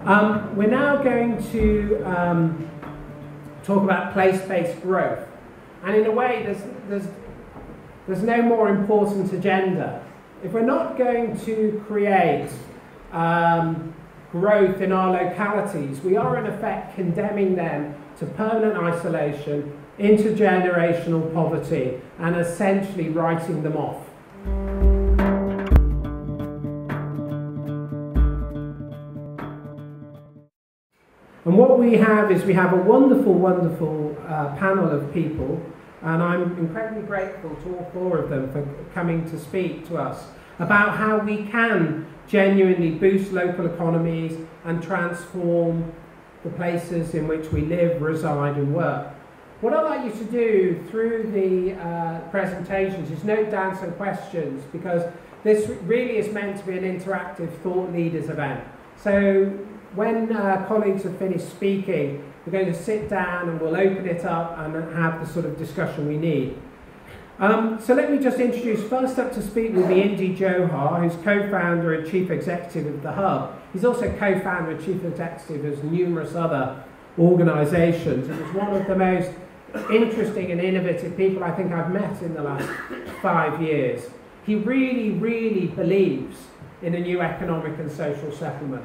We're now going to talk about place-based growth, and in a way there's no more important agenda. If we're not going to create growth in our localities, we are in effect condemning them to permanent isolation, intergenerational poverty, and essentially writing them off. And what we have is we have a wonderful, wonderful panel of people, and I'm incredibly grateful to all four of them for coming to speak to us about how we can genuinely boost local economies and transform the places in which we live, reside and work. What I'd like you to do through the presentations is note down some questions, because this really is meant to be an interactive thought leaders event. So when colleagues have finished speaking, we're going to sit down and we'll open it up and have the sort of discussion we need. So let me just introduce, first up to speak will be Indy Johar, who's co-founder and chief executive of the Hub. He's also co-founder and chief executive of numerous other organisations, and is one of the most interesting and innovative people I think I've met in the last 5 years. He really, really believes in a new economic and social settlement.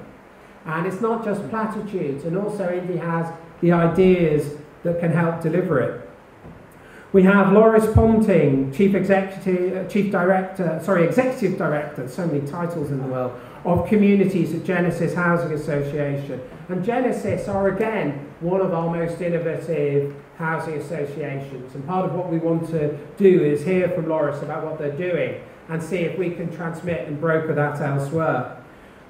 And it's not just platitudes, and also Indy has the ideas that can help deliver it. We have Laurice Ponting, executive director, so many titles in the world, of communities at Genesis Housing Association. And Genesis are again one of our most innovative housing associations. And part of what we want to do is hear from Laurice about what they're doing and see if we can transmit and broker that elsewhere.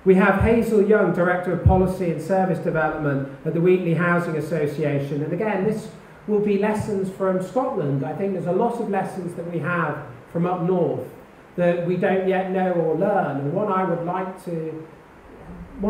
We have Hazel Young, Director of Policy and Service Development at the Wheatley Housing Association. And again, this will be lessons from Scotland. I think there's a lot of lessons that we have from up north that we don't yet know or learn. And one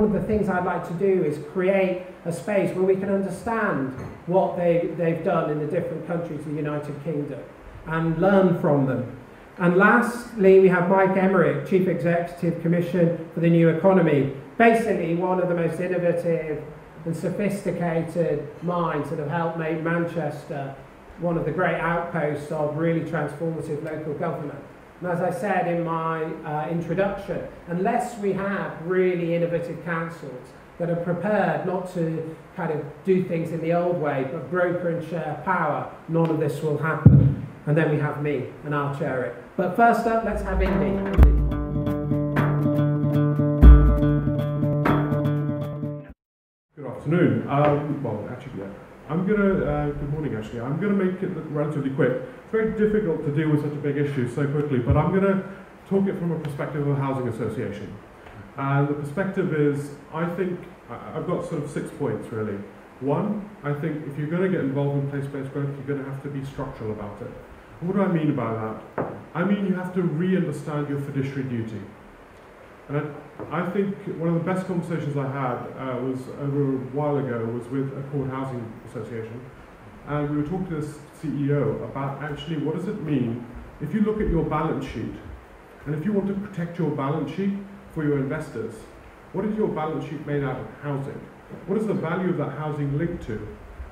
of the things I'd like to do is create a space where we can understand what they've done in the different countries of the United Kingdom and learn from them. And lastly, we have Mike Emmerich, Chief Executive Commission for the New Economy, basically one of the most innovative and sophisticated minds that have helped make Manchester one of the great outposts of really transformative local government. And as I said in my introduction, unless we have really innovative councils that are prepared not to kind of do things in the old way, but broker and share power, none of this will happen. And then we have me, and I'll chair it. But first up, let's have Indy. Good afternoon. Good morning actually. I'm going to make it look relatively quick. It's very difficult to deal with such a big issue so quickly, but I'm going to talk it from a perspective of a housing association. And the perspective is, I think, I've got sort of 6 points really. One, I think if you're going to get involved in place-based growth, you're going to have to be structural about it. And what do I mean by that? I mean you have to re-understand your fiduciary duty. And I think one of the best conversations I had was over a while ago was with a Court Housing Association, and we were talking to this CEO about actually what does it mean if you look at your balance sheet, and if you want to protect your balance sheet for your investors, what is your balance sheet made out of housing? What is the value of that housing linked to?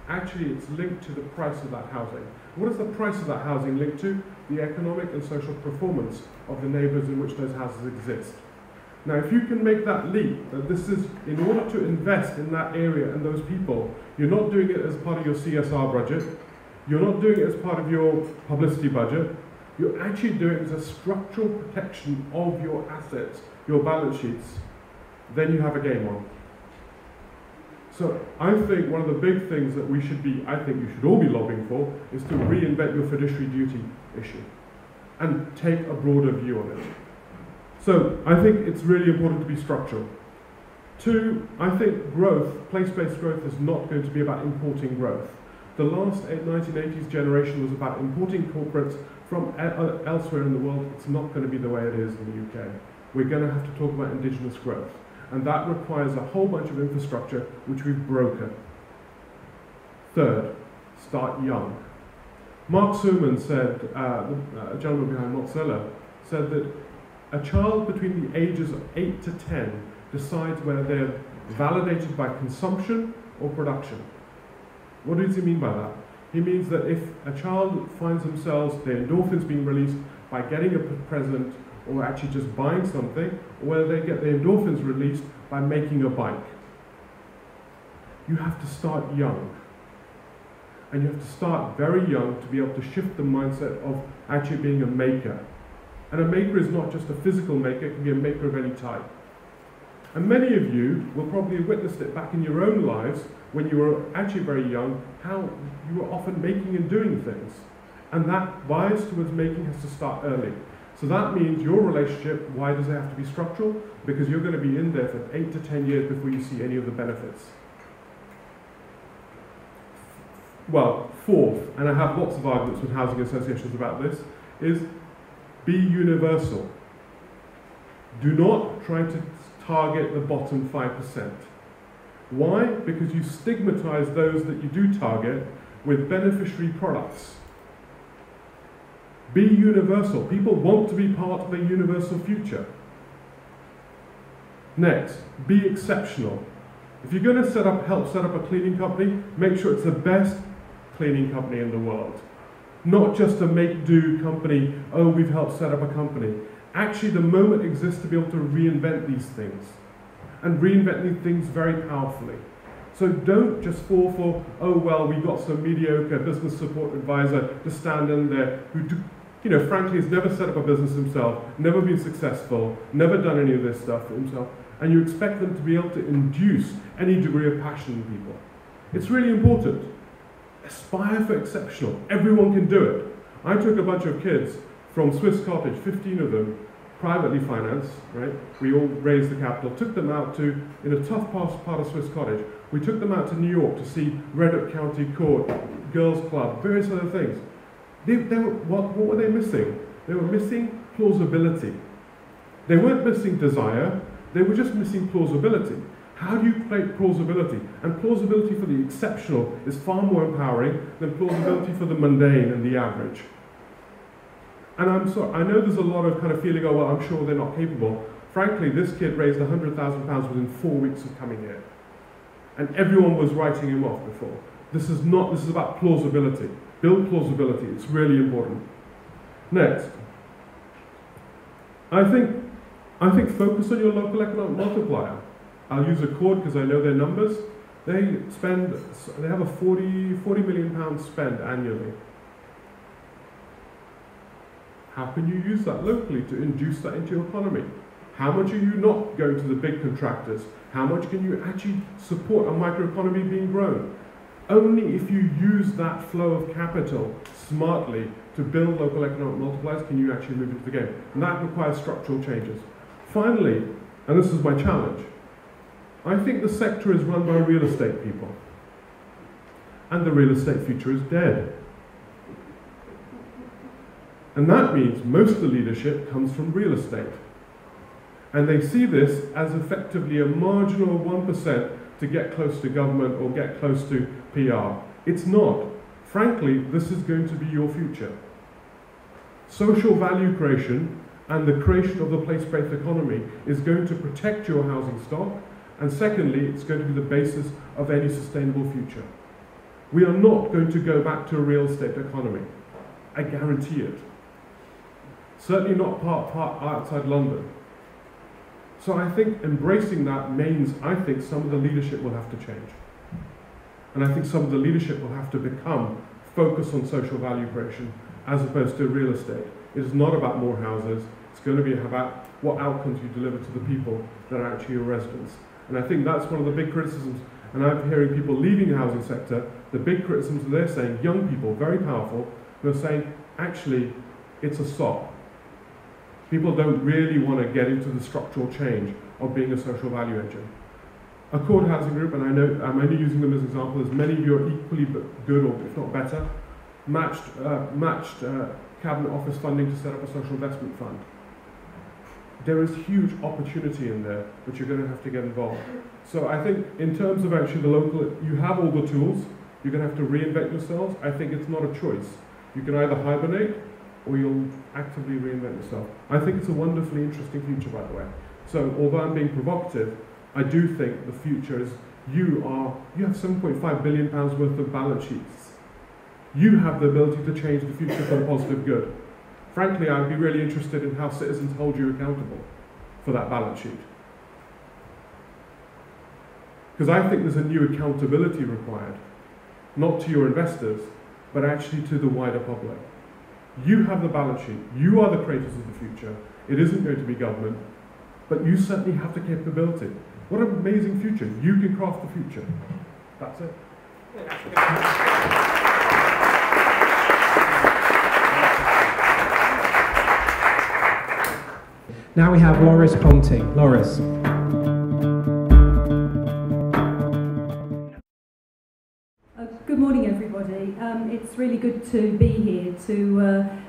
Actually, it's linked to the price of that housing. What is the price of that housing linked to? The economic and social performance of the neighbours in which those houses exist. Now, if you can make that leap, that this is, in order to invest in that area and those people, you're not doing it as part of your CSR budget, you're not doing it as part of your publicity budget, you're actually doing it as a structural protection of your assets, your balance sheets, then you have a game on. So I think one of the big things that we should be, I think you should all be lobbying for, is to reinvent your fiduciary duty issue and take a broader view on it. So I think it's really important to be structural. 2, I think growth, place-based growth, is not going to be about importing growth. The last 1980s generation was about importing corporates from elsewhere in the world. It's not going to be the way it is in the UK. We're going to have to talk about indigenous growth. And that requires a whole bunch of infrastructure which we've broken. 3rd, start young. Mark Suman said, a gentleman behind Mozilla, said that a child between the ages of 8 to 10 decides whether they're validated by consumption or production. What does he mean by that? He means that if a child finds themselves, their endorphins being released by getting a present or actually just buying something, or whether they get their endorphins released by making a bike. You have to start young. And you have to start very young to be able to shift the mindset of actually being a maker. And a maker is not just a physical maker, it can be a maker of any type. And many of you will probably have witnessed it back in your own lives when you were actually very young, how you were often making and doing things. And that bias towards making has to start early. So that means your relationship, why does it have to be structural? Because you're going to be in there for 8 to 10 years before you see any of the benefits. Well, fourth, and I have lots of arguments with housing associations about this, is be universal. Do not try to target the bottom 5%. Why? Because you stigmatize those that you do target with beneficiary products. Be universal. People want to be part of a universal future. Next, be exceptional. If you're going to help set up a cleaning company, make sure it's the best cleaning company in the world. Not just a make-do company, oh, we've helped set up a company. Actually, the moment exists to be able to reinvent these things. And reinvent these things very powerfully. So don't just fall for, oh, well, we got some mediocre business support advisor to stand in there who, frankly, has never set up a business himself, never been successful, never done any of this stuff for himself, and you expect them to be able to induce any degree of passion in people. It's really important. Aspire for exceptional. Everyone can do it. I took a bunch of kids from Swiss Cottage, 15 of them, privately financed, right? We all raised the capital, took them out to, in a tough part of Swiss Cottage, we took them out to New York to see Red Hook County Court, Girls Club, various other things. What were they missing? They were missing plausibility. They weren't missing desire, they were just missing plausibility. How do you create plausibility? And plausibility for the exceptional is far more empowering than plausibility for the mundane and the average. And I'm sorry, I know there's a lot of kind of feeling, oh, well, I'm sure they're not capable. Frankly, this kid raised £100,000 within 4 weeks of coming here. And everyone was writing him off before. This is about plausibility. Build plausibility, it's really important. Next, I think focus on your local economic multiplier. I'll use Accord because I know their numbers. They have a £40 million spend annually. How can you use that locally to induce that into your economy? How much are you not going to the big contractors? How much can you actually support a microeconomy being grown? Only if you use that flow of capital smartly to build local economic multipliers can you actually move into the game. And that requires structural changes. Finally, and this is my challenge, I think the sector is run by real estate people. And the real estate future is dead. And that means most of the leadership comes from real estate. And they see this as effectively a marginal 1% to get close to government or get close to PR. It's not. Frankly, this is going to be your future. Social value creation and the creation of the place-based economy is going to protect your housing stock, and secondly, it's going to be the basis of any sustainable future. We are not going to go back to a real estate economy. I guarantee it. Certainly not part outside London. So I think embracing that means, I think some of the leadership will have to change. And I think some of the leadership will have to become focused on social value creation as opposed to real estate. It is not about more houses. It's going to be about what outcomes you deliver to the people that are actually your residents. And I think that's one of the big criticisms, and I'm hearing people leaving the housing sector, the big criticisms that they're saying, young people, very powerful, who are saying, actually, it's a SOP. People don't really want to get into the structural change of being a social value engine. Accord Housing Group, and I know I'm only using them as an example, there's many of you are equally good, or if not better, matched Cabinet Office funding to set up a social investment fund. There is huge opportunity in there, but you're going to have to get involved. So I think in terms of actually the local, you have all the tools, you're going to have to reinvent yourselves. I think it's not a choice. You can either hibernate or you'll actively reinvent yourself. I think it's a wonderfully interesting future, by the way. So although I'm being provocative, I do think the future is you have £7.5 billion worth of balance sheets. You have the ability to change the future for the positive good. Frankly, I'd be really interested in how citizens hold you accountable for that balance sheet. Because I think there's a new accountability required, not to your investors, but actually to the wider public. You have the balance sheet. You are the creators of the future. It isn't going to be government, but you certainly have the capability. What an amazing future. You can craft the future. That's it. Now we have Laurice Ponting. Laurice. Good morning, everybody. It's really good to be here to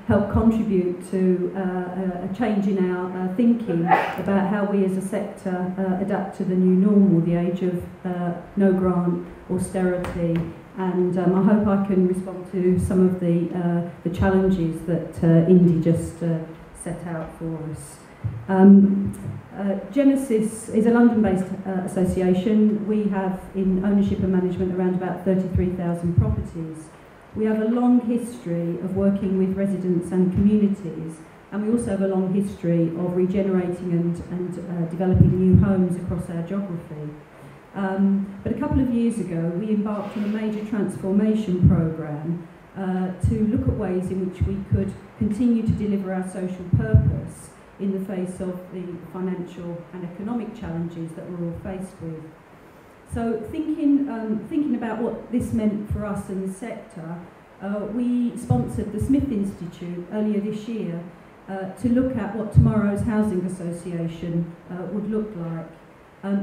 help contribute to a change in our thinking about how we as a sector adapt to the new normal, the age of no grant, austerity, and I hope I can respond to some of the challenges that Indy just set out for us. Genesis is a London-based association. We have in ownership and management around about 33,000 properties. We have a long history of working with residents and communities, and we also have a long history of regenerating and developing new homes across our geography. But a couple of years ago we embarked on a major transformation programme to look at ways in which we could continue to deliver our social purpose in the face of the financial and economic challenges that we're all faced with. So thinking about what this meant for us in the sector, we sponsored the Smith Institute earlier this year to look at what tomorrow's housing association would look like.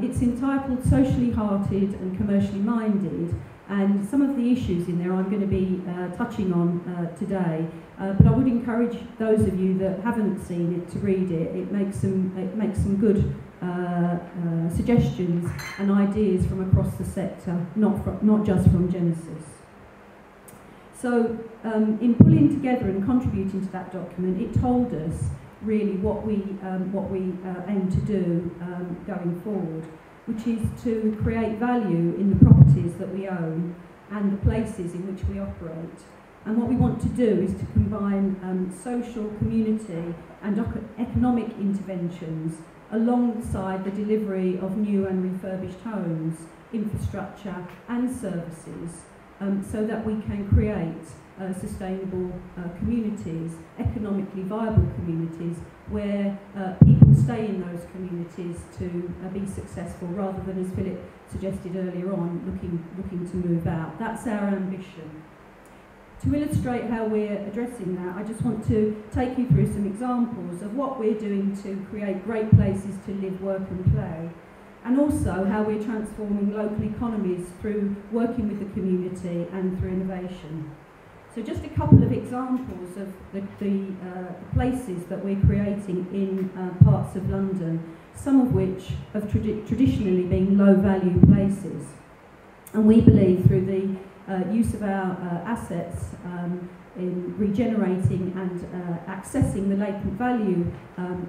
It's entitled Socially Hearted and Commercially Minded, and some of the issues in there I'm going to be touching on today. But I would encourage those of you that haven't seen it to read it. It makes some good suggestions and ideas from across the sector, not just from Genesis. So in pulling together and contributing to that document, it told us really what we aim to do going forward, which is to create value in the properties that we own and the places in which we operate. And what we want to do is to combine social, community and economic interventions alongside the delivery of new and refurbished homes, infrastructure and services, so that we can create sustainable communities, economically viable communities, where people stay in those communities to be successful, rather than, as Phillip suggested earlier on, looking to move out. That's our ambition. To illustrate how we're addressing that, I just want to take you through some examples of what we're doing to create great places to live, work and play, and also how we're transforming local economies through working with the community and through innovation. So just a couple of examples of the places that we're creating in parts of London, some of which have traditionally been low-value places. And we believe through the use of our assets in regenerating and accessing the latent value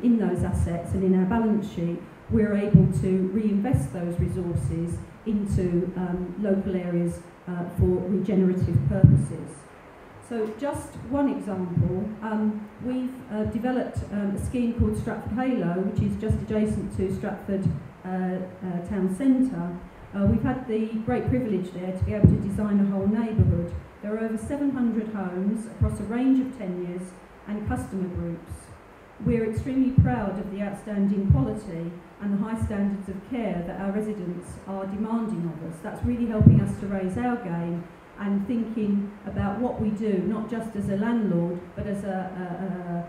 in those assets and in our balance sheet, we're able to reinvest those resources into local areas for regenerative purposes. So just one example, we've developed a scheme called Stratford Halo, which is just adjacent to Stratford town centre. We've had the great privilege there to be able to design a whole neighbourhood. There are over 700 homes across a range of tenures and customer groups. We're extremely proud of the outstanding quality and the high standards of care that our residents are demanding of us. That's really helping us to raise our game and thinking about what we do, not just as a landlord, but as a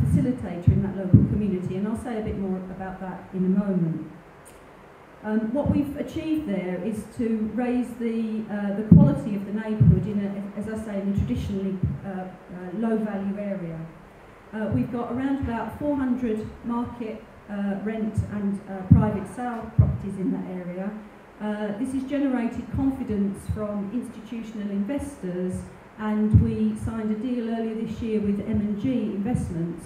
facilitator in that local community. And I'll say a bit more about that in a moment. What we've achieved there is to raise the quality of the neighbourhood in as I say, in a traditionally low-value area. We've got around about 400 market rent and private sale properties in that area. This has generated confidence from institutional investors, and we signed a deal earlier this year with M&G Investments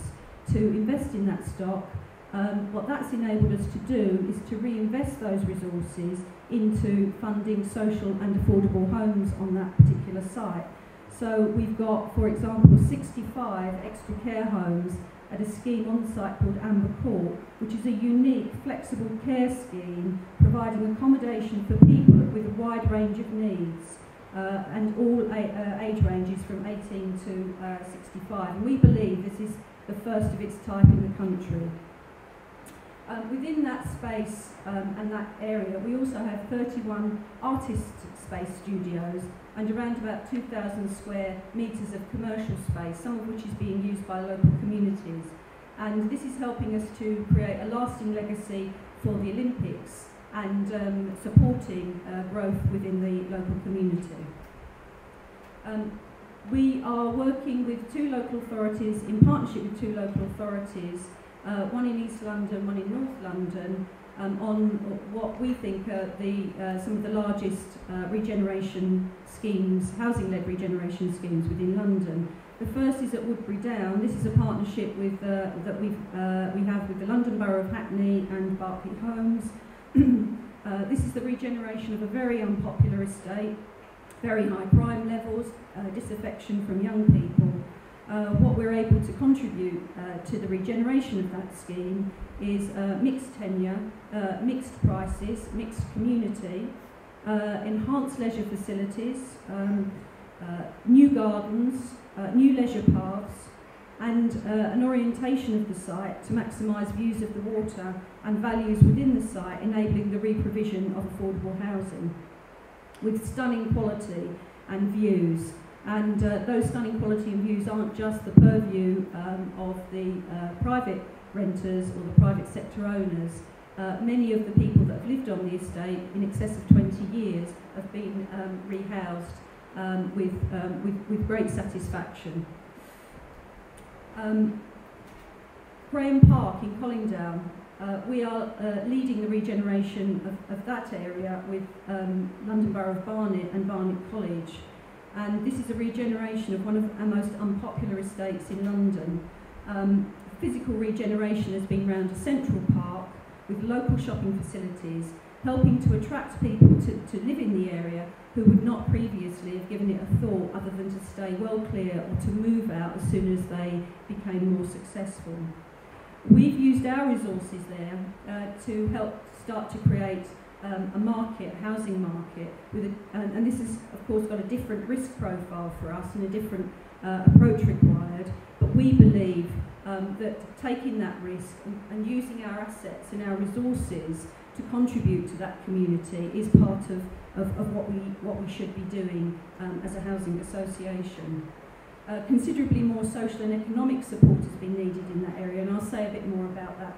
to invest in that stock What that's enabled us to do is to reinvest those resources into funding social and affordable homes on that particular site. So we've got, for example, 65 extra care homes at a scheme on site called Amber Court, which is a unique flexible care scheme providing accommodation for people with a wide range of needs, and all age ranges from 18 to 65. And we believe this is the first of its type in the country. Within that space and that area, we also have 31 artist space studios and around about 2,000 square metres of commercial space, some of which is being used by local communities. And this is helping us to create a lasting legacy for the Olympics and supporting growth within the local community. We are working with two local authorities, in partnership with two local authorities, one in East London, one in North London, on what we think are some of the largest regeneration schemes, housing-led regeneration schemes within London. The first is at Woodbury Down. This is a partnership with, that we have with the London Borough of Hackney and Berkeley Homes. This is the regeneration of a very unpopular estate, very high crime levels, disaffection from young people. What we're able to contribute to the regeneration of that scheme is mixed tenure, mixed prices, mixed community, enhanced leisure facilities, new gardens, new leisure paths, and an orientation of the site to maximise views of the water and values within the site, enabling the re-provision of affordable housing with stunning quality and views. And those stunning quality and views aren't just the purview of the private renters or the private sector owners. Many of the people that have lived on the estate in excess of 20 years have been rehoused with great satisfaction. Graham Park in Collingdown, we are leading the regeneration of that area with London Borough of Barnet and Barnet College. And this is a regeneration of one of our most unpopular estates in London. Physical regeneration has been around a central park with local shopping facilities, helping to attract people to live in the area who would not previously have given it a thought other than to stay well clear or to move out as soon as they became more successful. We've used our resources there to help start to create a market, a housing market, with and this has of course got a different risk profile for us and a different approach required, but we believe that taking that risk and using our assets and our resources to contribute to that community is part of what we should be doing as a housing association. Considerably more social and economic support has been needed in that area, and I'll say a bit more about that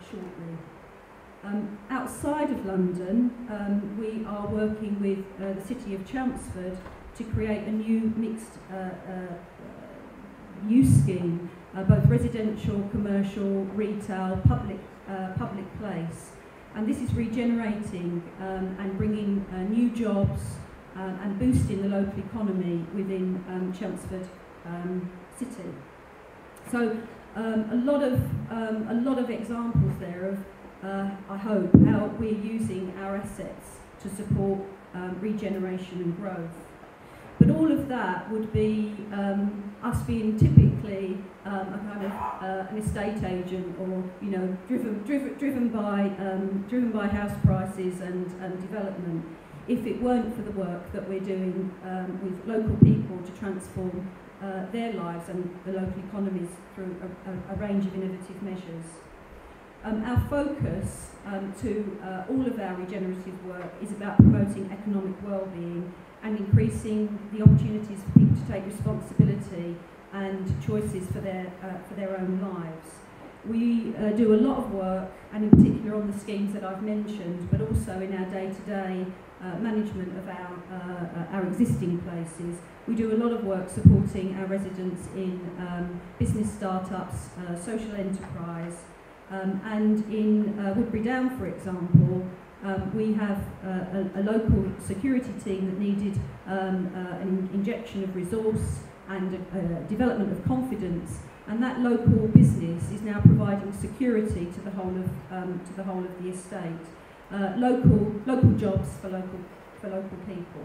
shortly. Outside of London, we are working with the City of Chelmsford to create a new mixed use scheme, both residential, commercial, retail, public place. And this is regenerating and bringing new jobs and boosting the local economy within Chelmsford City. So a lot of examples there of I hope how we're using our assets to support regeneration and growth. But all of that would be us being typically a kind of an estate agent, or driven by house prices and development. If it weren't for the work that we're doing with local people to transform their lives and the local economies through a range of innovative measures. Our focus to all of our regenerative work is about promoting economic well-being and increasing the opportunities for people to take responsibility and choices for their own lives. We do a lot of work, and in particular on the schemes that I've mentioned, but also in our day-to-day management of our existing places. We do a lot of work supporting our residents in business startups, social enterprise, and in Woodbury Down, for example, we have a local security team that needed an injection of resource and development of confidence, and that local business is now providing security to the whole of the estate. Local jobs for local people.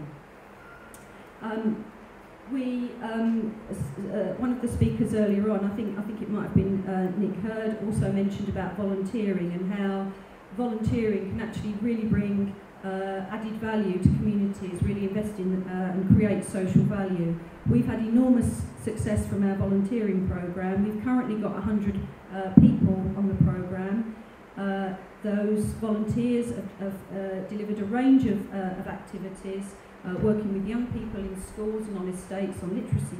One of the speakers earlier on, I think it might have been Nick Hurd, also mentioned about volunteering and how volunteering can actually really bring added value to communities, really invest in and create social value. We've had enormous success from our volunteering programme. We've currently got 100 people on the programme. Those volunteers have delivered a range of activities, working with young people in schools and on estates on literacy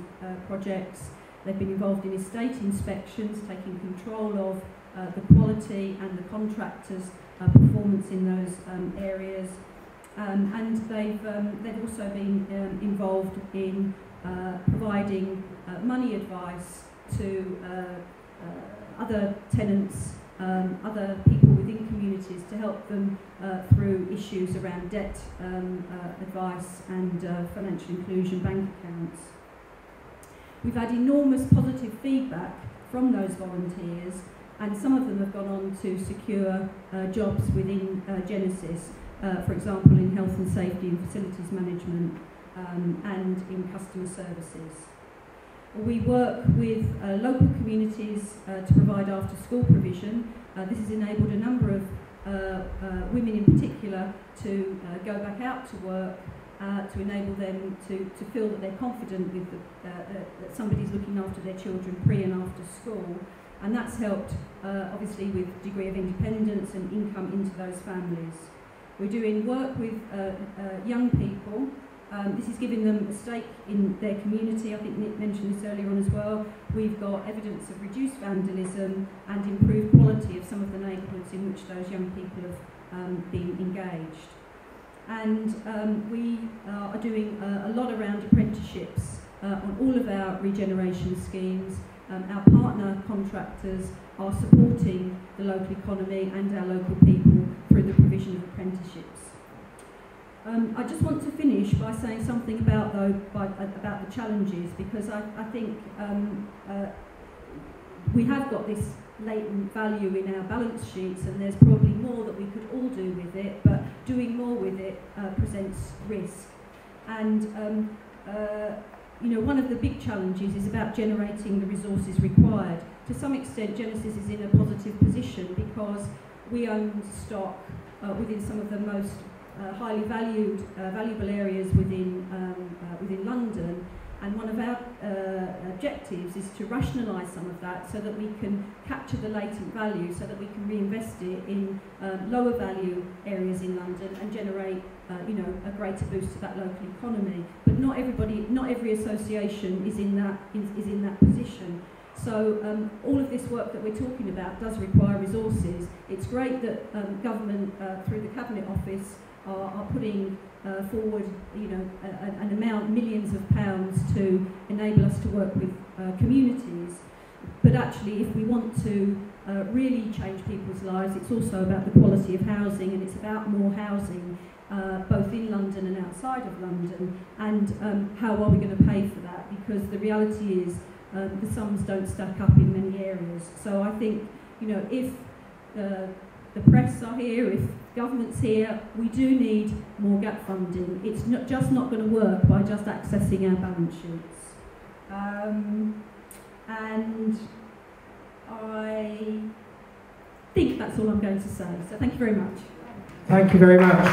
projects. They've been involved in estate inspections, taking control of the quality and the contractors' performance in those areas, and they've also been involved in providing money advice to other tenants, other people within communities, to help them through issues around debt advice and financial inclusion, bank accounts. We've had enormous positive feedback from those volunteers, and some of them have gone on to secure jobs within Genesis, for example in health and safety and facilities management, and in customer services. We work with local communities to provide after-school provision. This has enabled a number of women in particular to go back out to work, to enable them to feel that they're confident with that somebody's looking after their children pre and after school. And that's helped, obviously, with a degree of independence and income into those families. We're doing work with young people. This is giving them a stake in their community. I think Nick mentioned this earlier on as well. We've got evidence of reduced vandalism and improved quality of some of the neighbourhoods in which those young people have been engaged. And we are doing a lot around apprenticeships on all of our regeneration schemes. Our partner contractors are supporting the local economy and our local people through the provision of apprenticeships. I just want to finish by saying something about the challenges, because I think we have got this latent value in our balance sheets, and there's probably more that we could all do with it, but doing more with it presents risk. And you know, one of the big challenges is about generating the resources required. To some extent, Genesis is in a positive position because we own stock within some of the most highly valuable areas within London, and one of our objectives is to rationalise some of that so that we can capture the latent value, so that we can reinvest it in lower value areas in London and generate you know, a greater boost to that local economy. But not every association is in that position. So all of this work that we're talking about does require resources. It's great that government through the Cabinet Office are putting forward, you know, an amount, millions of pounds, to enable us to work with communities. But actually, if we want to really change people's lives, it's also about the quality of housing, and it's about more housing, both in London and outside of London. And how are we going to pay for that? Because the reality is the sums don't stack up in many areas. So I think, you know, if the press are here, if government's here, we do need more gap funding. It's not going to work by just accessing our balance sheets. And I think that's all I'm going to say. So thank you very much. Thank you very much.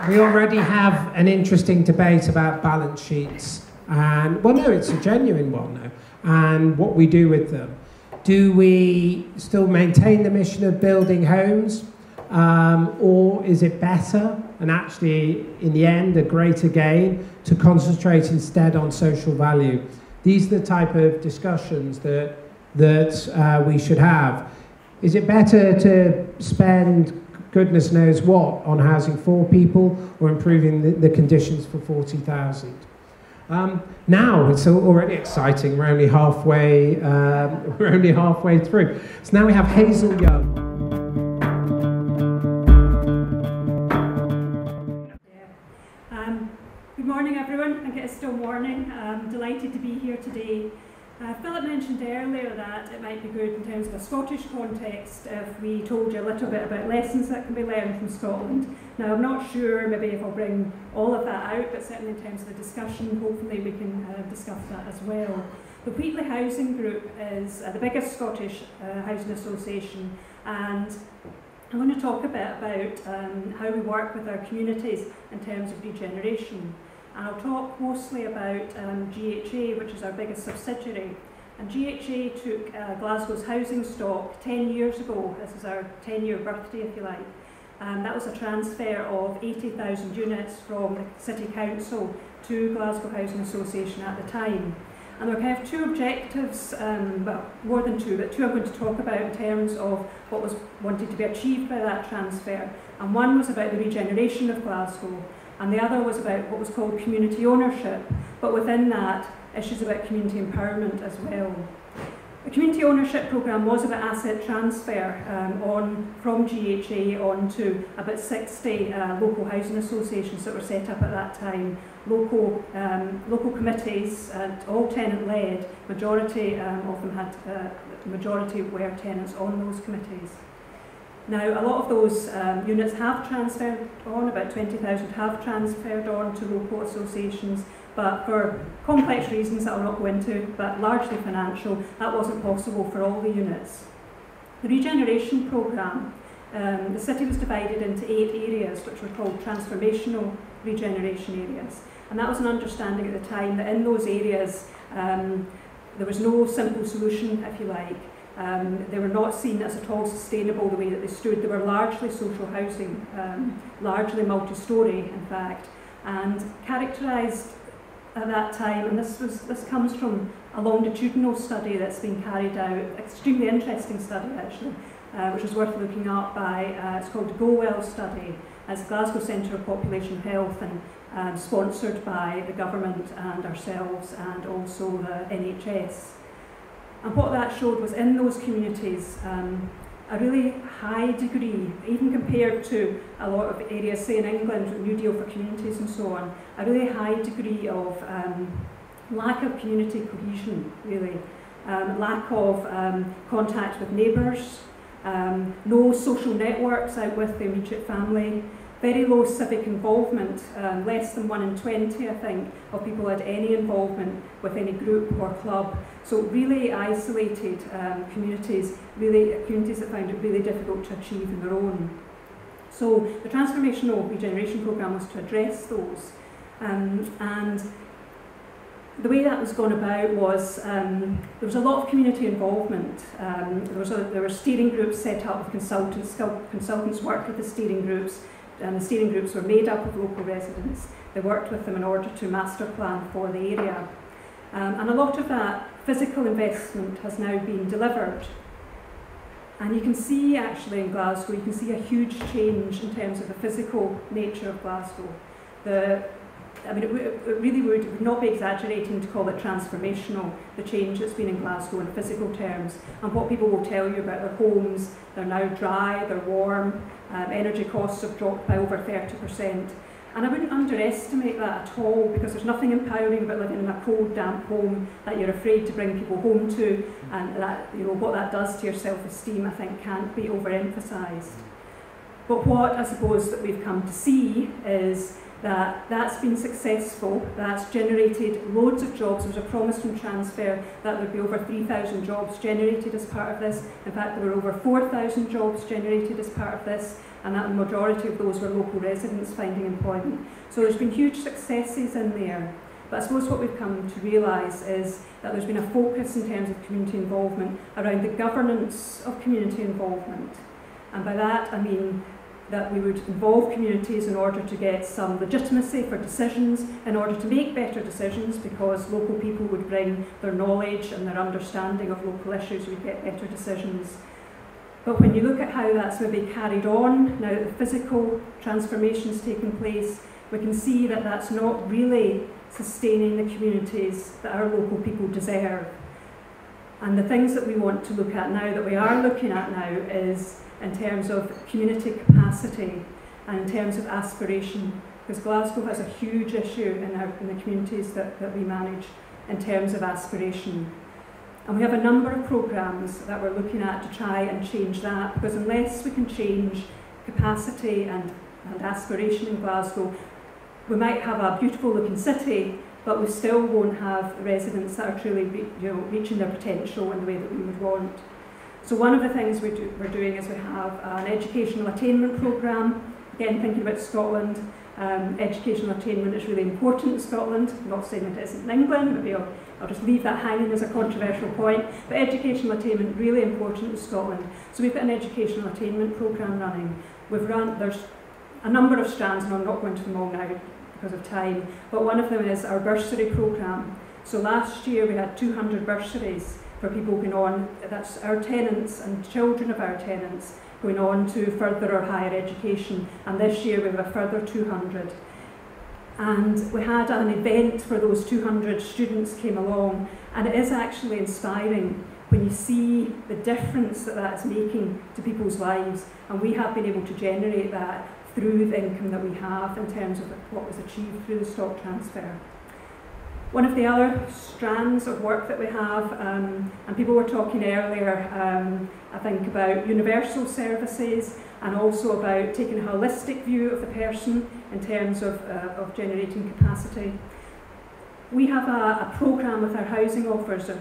We already have an interesting debate about balance sheets, and well, no, it's a genuine one now, and what we do with them. Do we still maintain the mission of building homes, or is it better, and actually in the end a greater gain, to concentrate instead on social value? These are the type of discussions that we should have. Is it better to spend goodness knows what on housing for people, or improving the conditions for 40,000? Now it's already exciting. We're only halfway. Through. So now we have Hazel Young. Good morning, everyone. I think it's still morning. morning. I'm delighted to be here today. Phillip mentioned earlier that it might be good in terms of a Scottish context if we told you a little bit about lessons that can be learned from Scotland. Now, I'm not sure maybe if I'll bring all of that out, but certainly in terms of the discussion, hopefully we can discuss that as well. The Wheatley Housing Group is the biggest Scottish housing association, and I'm going to talk a bit about how we work with our communities in terms of regeneration. And I'll talk mostly about GHA, which is our biggest subsidiary. And GHA took Glasgow's housing stock 10 years ago. This is our 10-year birthday, if you like. That was a transfer of 80,000 units from the City Council to Glasgow Housing Association at the time. And there were kind of two objectives, well, more than two, but two I'm going to talk about in terms of what was wanted to be achieved by that transfer. And one was about the regeneration of Glasgow, and the other was about what was called community ownership, but within that, issues about community empowerment as well. The community ownership programme was about asset transfer from GHA on to about 60 local housing associations that were set up at that time. Local committees, all tenant-led, majority of them had, majority were tenants on those committees. Now, a lot of those units have transferred on, about 20,000 have transferred on to local associations, but for complex reasons that I'll not go into, but largely financial, that wasn't possible for all the units. The regeneration programme, the city was divided into 8 areas, which were called transformational regeneration areas. And that was an understanding at the time that in those areas, there was no simple solution, if you like. They were not seen as at all sustainable the way that they stood. They were largely social housing, largely multi-storey in fact, and characterised at that time, and this comes from a longitudinal study that's been carried out, extremely interesting study actually, which is worth looking up by, it's called the Go Well study, as Glasgow Centre of Population Health, and sponsored by the government and ourselves and also the NHS. And what that showed was in those communities, a really high degree, even compared to a lot of areas, say in England, New Deal for communities and so on, a really high degree of lack of community cohesion, really. Lack of contact with neighbours, no social networks out with the immediate family, very low civic involvement, less than 1 in 20, I think, of people had any involvement with any group or club. So really isolated communities, communities that found it really difficult to achieve on their own. So the Transformational Regeneration Programme was to address those. And the way that was gone about was, there was a lot of community involvement. There were steering groups set up with consultants. Consultants worked with the steering groups, and the steering groups were made up of local residents. They worked with them in order to master plan for the area. And a lot of that physical investment has now been delivered. And you can see actually in Glasgow, you can see a huge change in terms of the physical nature of Glasgow. I mean, it really would not be exaggerating to call it transformational, the change that's been in Glasgow in physical terms. And what people will tell you about their homes, they're now dry, they're warm, energy costs have dropped by over 30%. And I wouldn't underestimate that at all, because there's nothing empowering about living in a cold, damp home that you're afraid to bring people home to, and that, you know, what that does to your self-esteem, I think, can't be overemphasised. But what I suppose that we've come to see is that that's been successful, that's generated loads of jobs. There was a promise from transfer that there would be over 3,000 jobs generated as part of this. In fact, there were over 4,000 jobs generated as part of this, and that the majority of those were local residents finding employment. So there's been huge successes in there. But I suppose what we've come to realise is that there's been a focus in terms of community involvement around the governance of community involvement. And by that I mean that we would involve communities in order to get some legitimacy for decisions, in order to make better decisions, because local people would bring their knowledge and their understanding of local issues, we'd get better decisions. But when you look at how that's maybe carried on, now that the physical transformation's taken place, we can see that that's not really sustaining the communities that our local people deserve. And the things that we want to look at now, that we are looking at now, is in terms of community capacity and in terms of aspiration because Glasgow has a huge issue in the communities that we manage in terms of aspiration. And we have a number of programmes that we're looking at to try and change that, because unless we can change capacity and aspiration in Glasgow, we might have a beautiful looking city, but we still won't have residents that are truly reaching their potential in the way that we would want. So one of the things we're doing is we have an educational attainment programme. Again, thinking about Scotland, educational attainment is really important in Scotland. I'm not saying that it isn't in England, maybe I'll just leave that hanging as a controversial point, but educational attainment really important in Scotland. So we've got an educational attainment programme running. There's a number of strands, and I'm not going to them all now because of time, but one of them is our bursary programme. So last year we had 200 bursaries for people going on, that's our tenants and children of our tenants going on to further or higher education, and this year we have a further 200. And we had an event for those 200 students came along, and it is actually inspiring when you see the difference that is making to people's lives, and we have been able to generate that through the income that we have in terms of what was achieved through the stock transfer. One of the other strands of work that we have, and people were talking earlier, I think about universal services and also about taking a holistic view of the person in terms of generating capacity. We have a programme with our housing officers,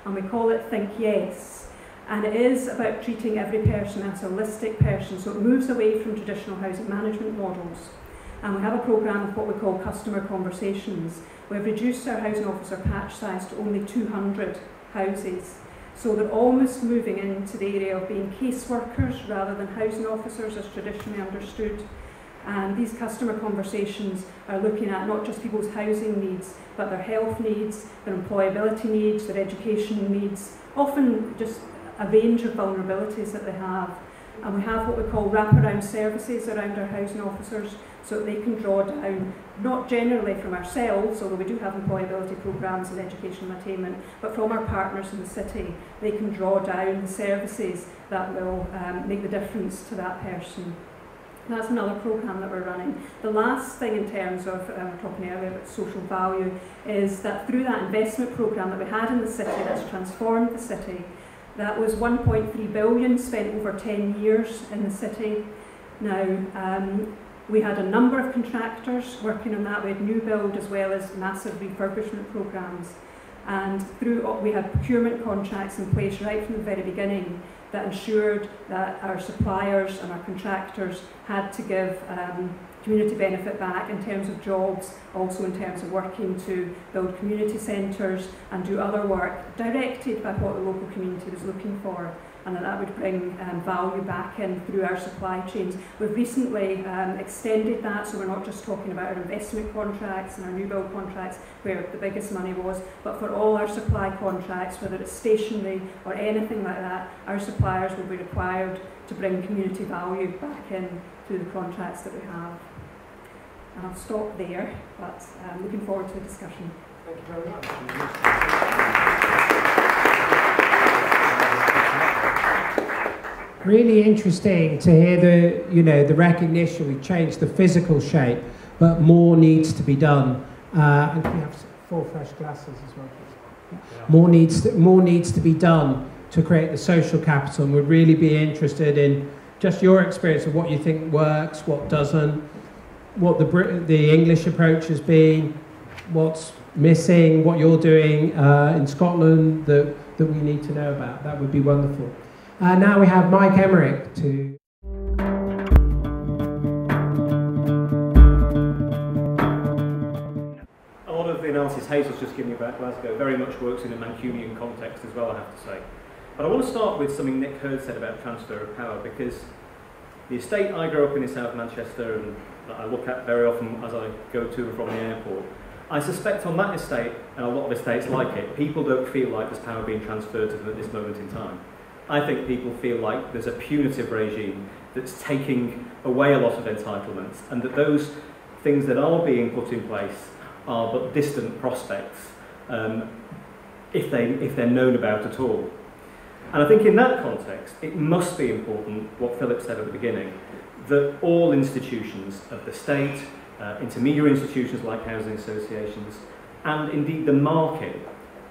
and we call it Think Yes. And it is about treating every person as a holistic person, so it moves away from traditional housing management models. And we have a programme of what we call customer conversations. We've reduced our housing officer patch size to only 200 houses. So they're almost moving into the area of being caseworkers rather than housing officers as traditionally understood. And these customer conversations are looking at not just people's housing needs, but their health needs, their employability needs, their education needs, often just a range of vulnerabilities that they have. And we have what we call wraparound services around our housing officers, so that they can draw down, not generally from ourselves, although we do have employability programmes and educational attainment, but from our partners in the city. They can draw down the services that will make the difference to that person. That's another programme that we're running. The last thing in terms of, we were talking earlier about social value, is that through that investment programme that we had in the city that's transformed the city, that was 1.3 billion spent over 10 years in the city. Now, we had a number of contractors working on that. We had new build as well as massive refurbishment programmes. And we had procurement contracts in place right from the very beginning that ensured that our suppliers and our contractors had to give community benefit back in terms of jobs, also in terms of working to build community centres and do other work directed by what the local community was looking for, and that would bring value back in through our supply chains. We've recently extended that, so we're not just talking about our investment contracts and our new build contracts where the biggest money was, but for all our supply contracts, whether it's stationery or anything like that, our suppliers will be required to bring community value back in through the contracts that we have. And I'll stop there, but I'm looking forward to the discussion. Thank you very much. Really interesting to hear the recognition. We've changed the physical shape, but more needs to be done. And can we have 4 fresh glasses as well, please? Yeah. More needs to be done to create the social capital, and we'd really be interested in just your experience of what you think works, what doesn't, what the English approach has been, what's missing, what you're doing in Scotland that we need to know about. That would be wonderful. Now we have Mike Emmerich to... A lot of the analysis Hazel's just given you about Glasgow very much works in a Mancunian context as well, I have to say. But I want to start with something Nick Hurd said about transfer of power, because the estate I grew up in South Manchester and that I look at very often as I go to and from the airport, I suspect on that estate, and a lot of estates like it, people don't feel like there's power being transferred to them at this moment in time. I think people feel like there's a punitive regime that's taking away a lot of entitlements, and that those things that are being put in place are but distant prospects, if they're known about at all. And I think in that context, it must be important, what Phillip said at the beginning, that all institutions of the state, intermediary institutions like housing associations, and indeed the market,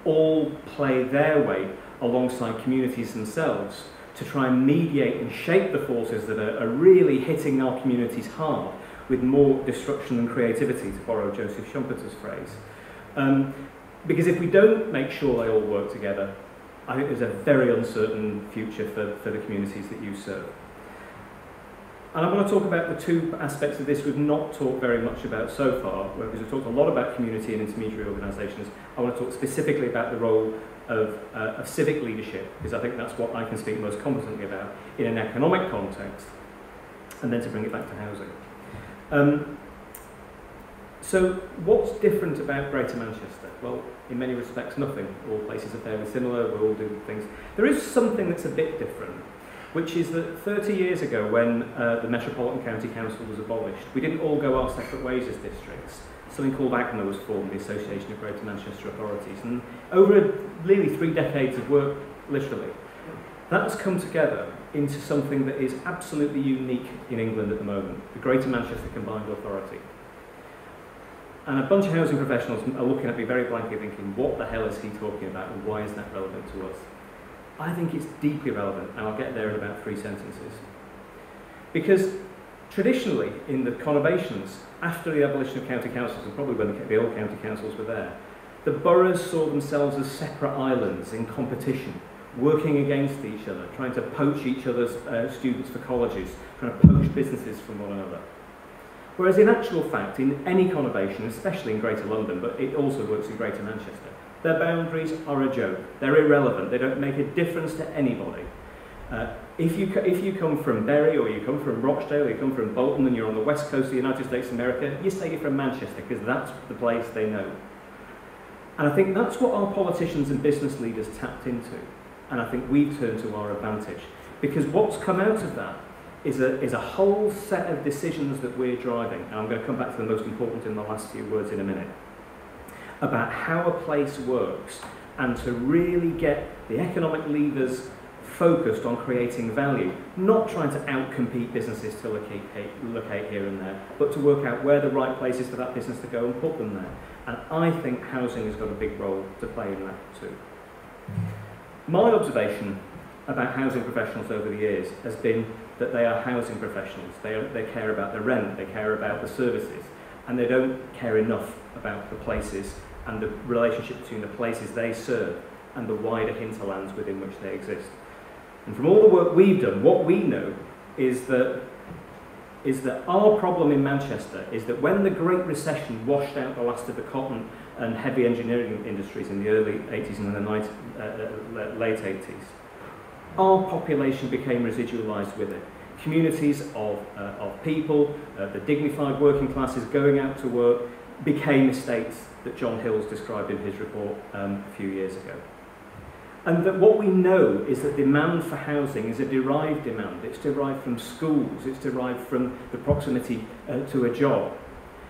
all play their weight alongside communities themselves to try and mediate and shape the forces that are really hitting our communities hard with more destruction than creativity, to borrow Joseph Schumpeter's phrase. Because if we don't make sure they all work together, I think there's a very uncertain future for the communities that you serve. And I want to talk about the two aspects of this we've not talked very much about so far, because we've talked a lot about community and intermediary organisations. I want to talk specifically about the role of civic leadership, because I think that's what I can speak most competently about in an economic context, and then to bring it back to housing. So what's different about Greater Manchester? Well, in many respects, nothing. All places are fairly similar, we're all doing things. There is something that's a bit different, which is that 30 years ago, when the Metropolitan County Council was abolished, we didn't all go our separate ways as districts. Something called ACMA was formed, the Association of Greater Manchester Authorities, and over nearly 3 decades of work, literally, that's come together into something that is absolutely unique in England at the moment, the Greater Manchester Combined Authority. And a bunch of housing professionals are looking at me very blankly thinking, what the hell is he talking about and why is that relevant to us? I think it's deeply relevant, and I'll get there in about 3 sentences. Because traditionally, in the conurbations, after the abolition of county councils, and probably when the old county councils were there, the boroughs saw themselves as separate islands in competition, working against each other, trying to poach each other's students for colleges, trying to poach businesses from one another. Whereas in actual fact, in any conurbation, especially in Greater London, but it also works in Greater Manchester, their boundaries are a joke. They're irrelevant. They don't make a difference to anybody. If you come from Bury, or you come from Rochdale, or you come from Bolton, and you're on the west coast of the United States of America, you say you're from Manchester, because that's the place they know. And I think that's what our politicians and business leaders tapped into. And I think we've turned to our advantage. Because what's come out of that is a whole set of decisions that we're driving. And I'm going to come back to the most important in the last few words in a minute. About how a place works, and to really get the economic levers focused on creating value, not trying to outcompete businesses to locate here and there, but to work out where the right place is for that business to go and put them there. And I think housing has got a big role to play in that too. My observation about housing professionals over the years has been that they are housing professionals. They care about the rent, they care about the services, and they don't care enough about the places and the relationship between the places they serve and the wider hinterlands within which they exist. And from all the work we've done, what we know is that our problem in Manchester is that when the Great Recession washed out the last of the cotton and heavy engineering industries in the early 80s and the late 80s, our population became residualised with it. Communities of people, the dignified working classes going out to work, became estates that John Hills described in his report a few years ago. And that what we know is that demand for housing is a derived demand. It's derived from schools, it's derived from the proximity to a job.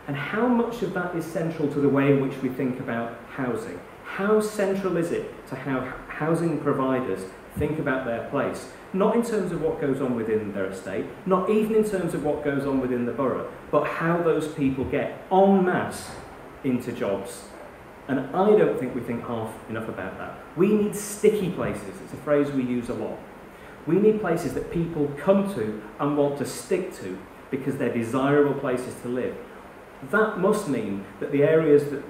And how much of that is central to the way in which we think about housing? How central is it to how housing providers think about their place? Not in terms of what goes on within their estate, not even in terms of what goes on within the borough, but how those people get en masse into jobs. And I don't think we think half enough about that. We need sticky places. It's a phrase we use a lot. We need places that people come to and want to stick to because they're desirable places to live. That must mean that the areas that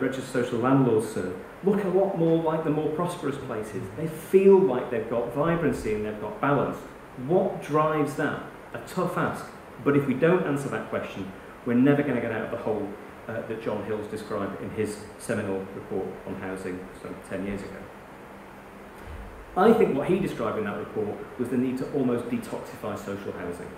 registered social landlords serve look a lot more like the more prosperous places. They feel like they've got vibrancy and they've got balance. What drives that? A tough ask. But if we don't answer that question, we're never going to get out of the hole that John Hills described in his seminal report on housing some 10 years ago. I think what he described in that report was the need to almost detoxify social housing.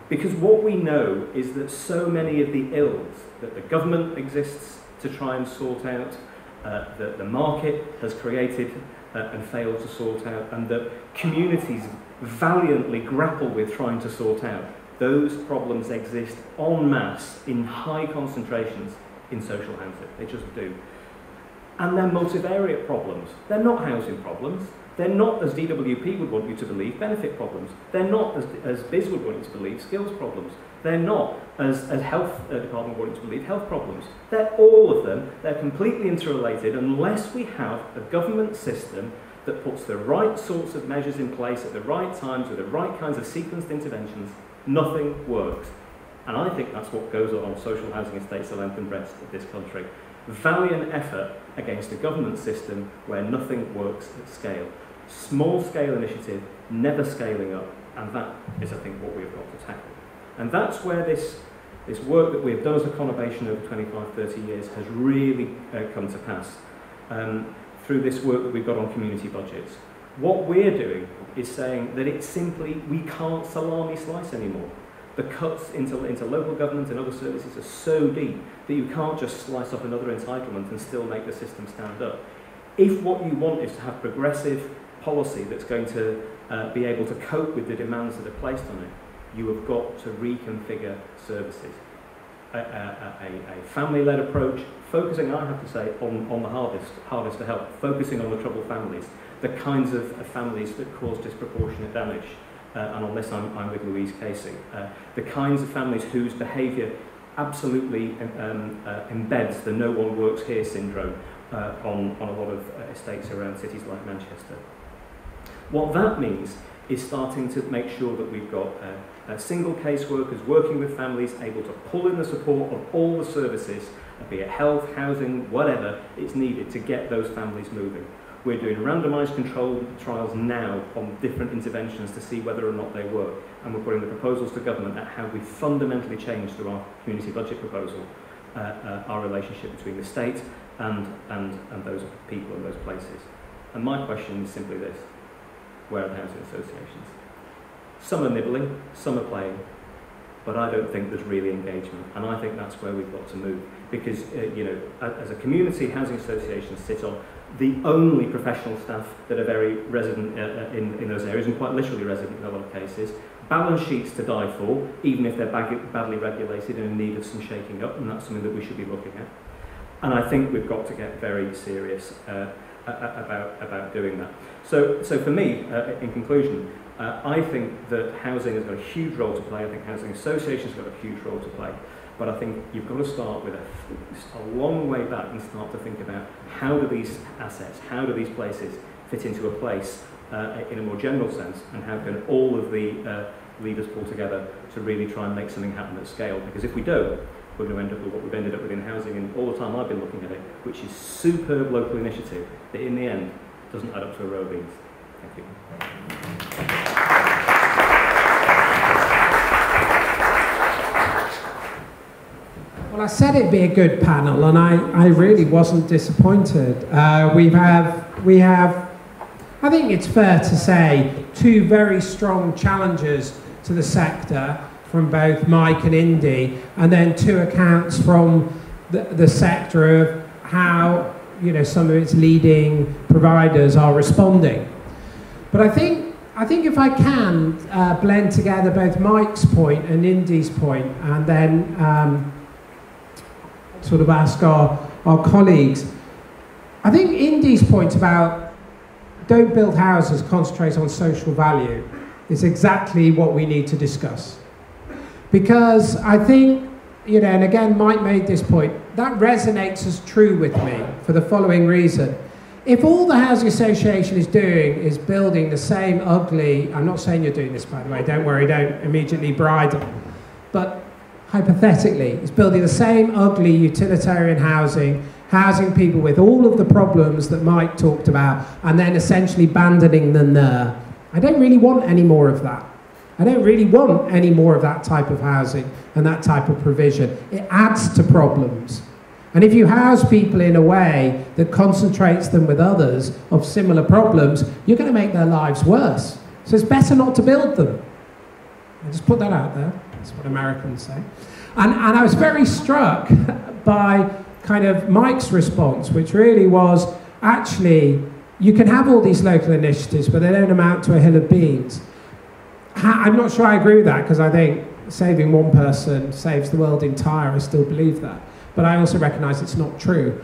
Because what we know is that so many of the ills that the government exists to try and sort out, that the market has created and failed to sort out, and that communities valiantly grapple with trying to sort out, those problems exist en masse in high concentrations in social housing. They just do. And they're multivariate problems. They're not housing problems. They're not, as DWP would want you to believe, benefit problems. They're not, as BIS would want you to believe, skills problems. They're not, as health department would want you to believe, health problems. They're all of them. They're completely interrelated unless we have a government system that puts the right sorts of measures in place at the right times with the right kinds of sequenced interventions. Nothing works. And I think that's what goes on social housing estates the length and breadth of this country. Valiant effort against a government system where nothing works at scale. Small scale initiative, never scaling up, and that is, I think, what we've got to tackle. And that's where this work that we've done as a conurbation over 25, 30 years has really come to pass through this work that we've got on community budgets. What we're doing is saying that it's simply, we can't salami slice anymore. The cuts into local government and other services are so deep that you can't just slice off another entitlement and still make the system stand up. If what you want is to have progressive policy that's going to be able to cope with the demands that are placed on it, you have got to reconfigure services. A family-led approach, focusing, I have to say, on the hardest to help, focusing on the troubled families, the kinds of families that cause disproportionate damage. And on this I'm with Louise Casey. The kinds of families whose behaviour absolutely embeds the no one works here syndrome on a lot of estates around cities like Manchester. What that means is starting to make sure that we've got single caseworkers working with families, able to pull in the support of all the services, be it health, housing, whatever it's needed to get those families moving. We're doing randomised controlled trials now on different interventions to see whether or not they work. And we're putting the proposals to government at how we fundamentally change through our community budget proposal our relationship between the state and those people and those places. And my question is simply this: where are the housing associations? Some are nibbling, some are playing, but I don't think there's really engagement. And I think that's where we've got to move. Because, as a community, housing associations sit on the only professional staff that are very resident in those areas, and quite literally resident in a lot of cases. Balance sheets to die for, even if they're badly regulated and in need of some shaking up, and that's something that we should be looking at. And I think we've got to get very serious about doing that. So for me, in conclusion, I think that housing has got a huge role to play. I think housing associations have got a huge role to play. But I think you've got to start with a long way back and start to think about how do these assets, how do these places fit into a place in a more general sense, and how can all of the leaders pull together to really try and make something happen at scale. Because if we don't, we're going to end up with what we've ended up with in housing, and all the time I've been looking at it, which is superb local initiative that in the end doesn't add up to a row of beans. Thank you. Well, I said it'd be a good panel, and I really wasn't disappointed. We have, I think it's fair to say, two very strong challengers to the sector from both Mike and Indy, and then two accounts from the sector of how some of its leading providers are responding. But I think if I can blend together both Mike's point and Indy's point, and then sort of ask our colleagues. I think Indy's point about don't build houses, concentrate on social value is exactly what we need to discuss. Because I think, and again Mike made this point, that resonates as true with me for the following reason. If all the housing association is doing is building the same ugly, I'm not saying you're doing this by the way, don't worry, don't immediately bridle, but hypothetically, it's building the same ugly utilitarian housing people with all of the problems that Mike talked about, and then essentially abandoning them there. I don't really want any more of that. I don't really want any more of that type of housing and that type of provision. It adds to problems. And if you house people in a way that concentrates them with others of similar problems, you're going to make their lives worse. So it's better not to build them. I just put that out there. That's what Americans say. And I was very struck by kind of Mike's response, which really was, actually, you can have all these local initiatives, but they don't amount to a hill of beans. I'm not sure I agree with that, because I think saving one person saves the world entire. I still believe that. But I also recognise it's not true.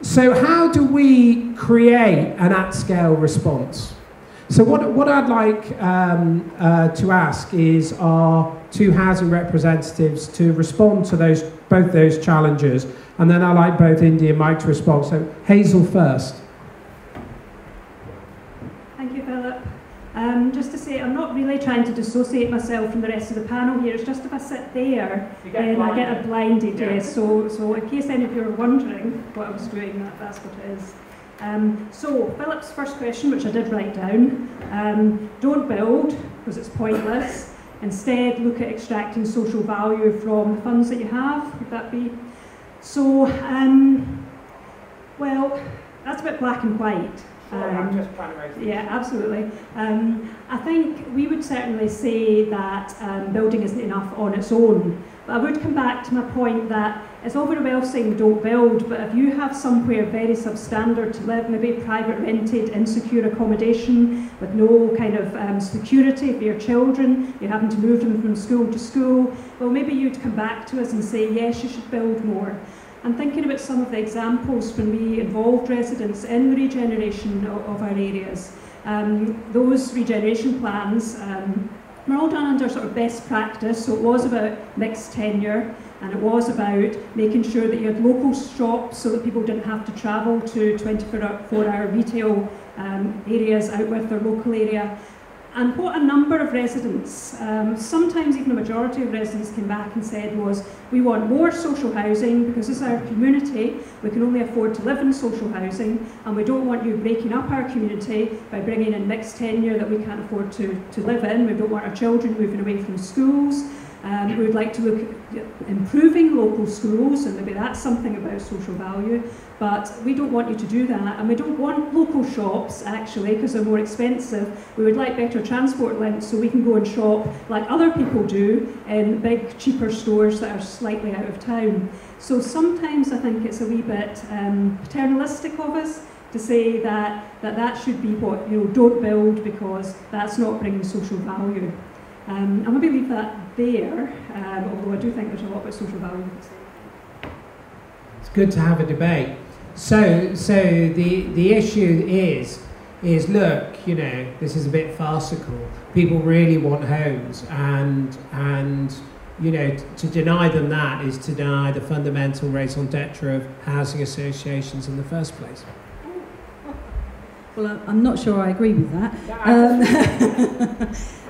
So how do we create an at-scale response? So what I'd like to ask is our two housing representatives to respond to both those challenges, and then I'd like both Indy and Mike to respond. So Hazel first. Thank you, Philip. Just to say, I'm not really trying to dissociate myself from the rest of the panel here. It's just if I sit there, then I get a blinded. Yeah. So in case any of you are wondering what I was doing, that's what it is. So Philip's first question, which I did write down, don't build because it's pointless. Instead, look at extracting social value from the funds that you have. Would that be? So, well, that's a bit black and white. I'm just trying to raise it. Yeah, absolutely. I think we would certainly say that building isn't enough on its own. But I would come back to my point that it's all very well saying don't build, but if you have somewhere very substandard to live, maybe private rented, insecure accommodation with no kind of security for your children, you're having to move them from school to school, well, maybe you'd come back to us and say, yes, you should build more. And thinking about some of the examples when we involved residents in the regeneration of our areas, those regeneration plans were all done under sort of best practice, so it was about mixed tenure, and it was about making sure that you had local shops so that people didn't have to travel to 24-hour retail areas out with their local area. And what a number of residents, sometimes even a majority of residents, came back and said was, we want more social housing because this is our community, we can only afford to live in social housing, and we don't want you breaking up our community by bringing in mixed tenure that we can't afford to live in. We don't want our children moving away from schools. We would like to look at improving local schools, and maybe that's something about social value, but we don't want you to do that, and we don't want local shops actually because they're more expensive. We would like better transport links so we can go and shop like other people do in big cheaper stores that are slightly out of town. So sometimes I think it's a wee bit paternalistic of us to say that should be what, don't build because that's not bringing social value. I'm going to leave that there, although I do think there's a lot about social value. It's good to have a debate. So the issue is look, this is a bit farcical. People really want homes, and to deny them that is to deny the fundamental raison d'etre of housing associations in the first place. Well, I'm not sure I agree with that.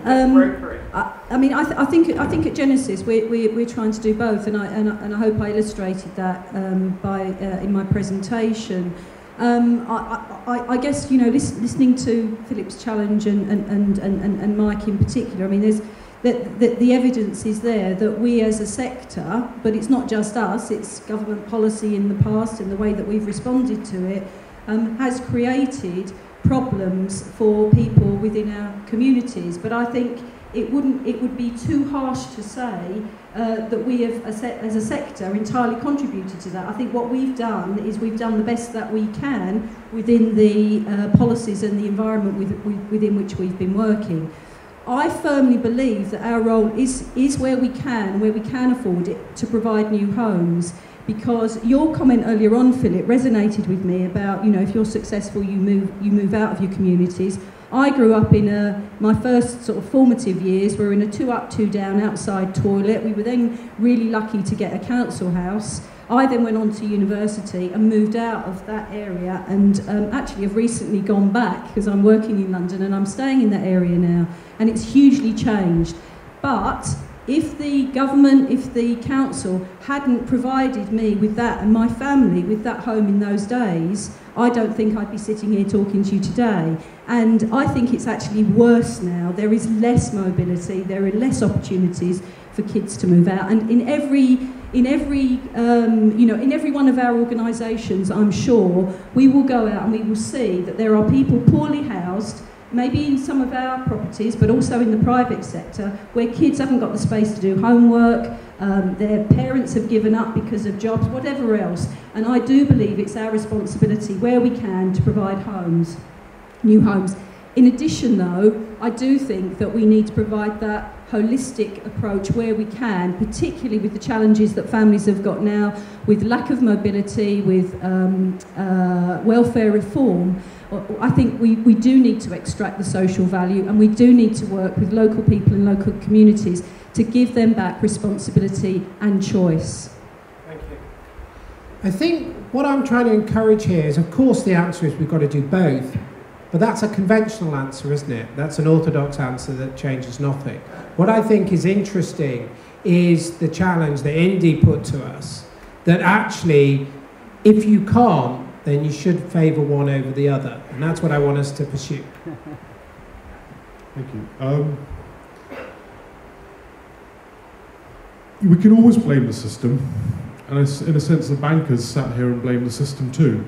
I think at Genesis we're trying to do both, and I hope I illustrated that in my presentation. I guess listening to Philip's challenge and Mike in particular. I mean, there's the evidence is there that we as a sector, but it's not just us. It's government policy in the past and the way that we've responded to it. Has created problems for people within our communities, but I think it would be too harsh to say that we have, as a sector, entirely contributed to that. I think what we've done is we've done the best that we can within the policies and the environment within which we've been working. I firmly believe that our role is where we can afford it, to provide new homes. Because your comment earlier on, Philip, resonated with me about, if you're successful, you move out of your communities. I grew up in my first sort of formative years were in a 2-up, 2-down outside toilet. We were then really lucky to get a council house. I then went on to university and moved out of that area, and actually have recently gone back because I'm working in London and I'm staying in that area now, and it's hugely changed. But if the government, if the council hadn't provided me with that and my family with that home in those days, I don't think I'd be sitting here talking to you today. And I think it's actually worse now. There is less mobility, there are less opportunities for kids to move out. And in every one of our organisations, I'm sure, we will go out and we will see that there are people poorly housed, maybe in some of our properties, but also in the private sector, where kids haven't got the space to do homework, their parents have given up because of jobs, whatever else. And I do believe it's our responsibility, where we can, to provide homes, new homes. In addition, though, I do think that we need to provide that holistic approach where we can, particularly with the challenges that families have got now, with lack of mobility, with welfare reform. I think we do need to extract the social value, and we do need to work with local people and local communities to give them back responsibility and choice. Thank you. I think what I'm trying to encourage here is, of course, the answer is we've got to do both, but that's a conventional answer, isn't it? That's an orthodox answer that changes nothing. What I think is interesting is the challenge that Indy put to us, that actually, if you can't, then you should favour one over the other. And that's what I want us to pursue. Thank you. We can always blame the system, and in a sense the bankers sat here and blamed the system too.